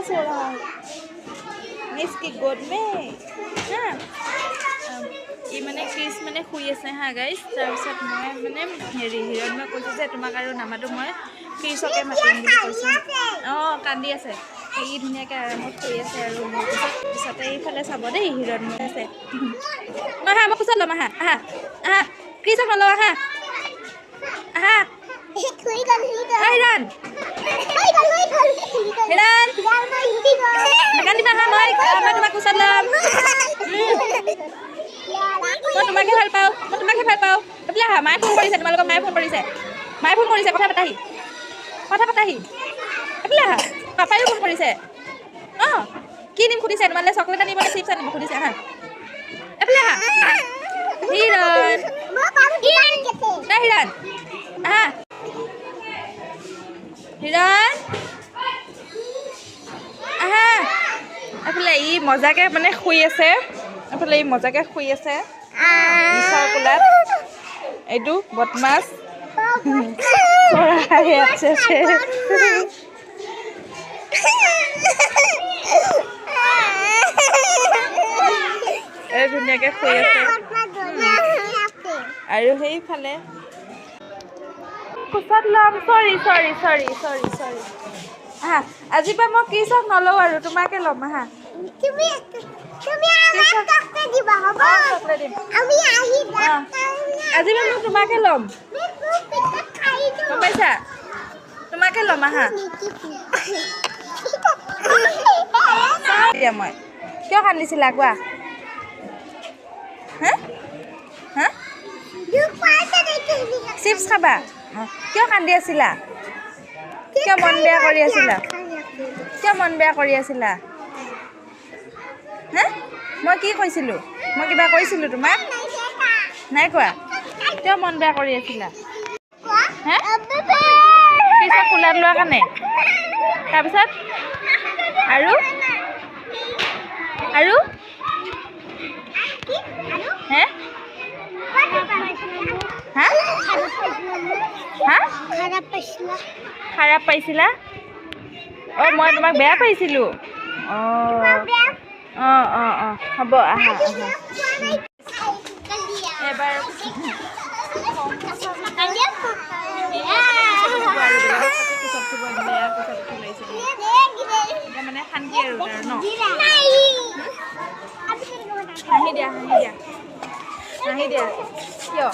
सो रहा है मैं इसकी गोद में हाँ ই মানে ক্ৰিছ মানে শুই আছে হা গাইজ তাৰপিছত মই মানে হেৰি হিৰণ মই কৈছোঁ যে তোমাক আৰু নামাতো মই ক্ৰিছকে মাতিম বুলি কৈছোঁ অঁ কান্দি আছে ই ধুনীয়াকৈ আৰামত শুই আছে আৰু মোৰ পিছতে এইফালে চাব দেই হিৰণ মই আছে আহা মই কোচত ল'ম আহা আহা আহা ক্ৰিছক নলওঁ আহা আহা হিৰণ হিৰণ নাকান্দিবা আহা মই তোমাক কোচত ল'ম মই তোমাকে ভাল পাওঁ এইফালে আহা মায়ে ফোন কৰিছে তোমালোকৰ মায়ে ফোন কৰিছে কথা পাতাহি এইফালে আহা পাপায়ো ফোন কৰিছে অঁ কি নিম সুধিছে তোমালে চকলেট আনিব নে চিপছ আনিব সুধিছে আহা এইফালে আহা হিৰণ হিৰণ আহা হিৰণ আহা এইফালে ই মজাকে মানে শুই আছে বিছাৰ কোলাত এইটো বদমাছ চৰাই আছে এই ধুনীয়াকৈ শুই আছে আৰু সেইফালে কোচত ল'ম চৰি আহা আজিৰ পৰা মই ক্ৰিছক নলওঁ আৰু তোমাকে ল'ম আহা আজি মই তোমাকে ল'ম গম পাইছা তোমাকে ল'ম আহা মই কিয় কান্দিছিলা কোৱা হা চিপছ খাবা কিয় কান্দি আছিলা কিয় মন বেয়া কৰি আছিলা হা মই কি কৈছিলোঁ মই কিবা কৈছিলোঁ তোমাক নাই কোৱা কিয় মন বেয়া কৰি আছিলা হা পিছত কোলাত লোৱাৰ কাৰণে তাৰপিছত আৰু হে খাৰাপ পাইছিলা অঁ মই তোমাক বেয়া পাইছিলোঁ অঁ হ'ব আহা এবাৰ মানে শান্তি আৰু তাৰ ন হাঁহি দিয়া কিয়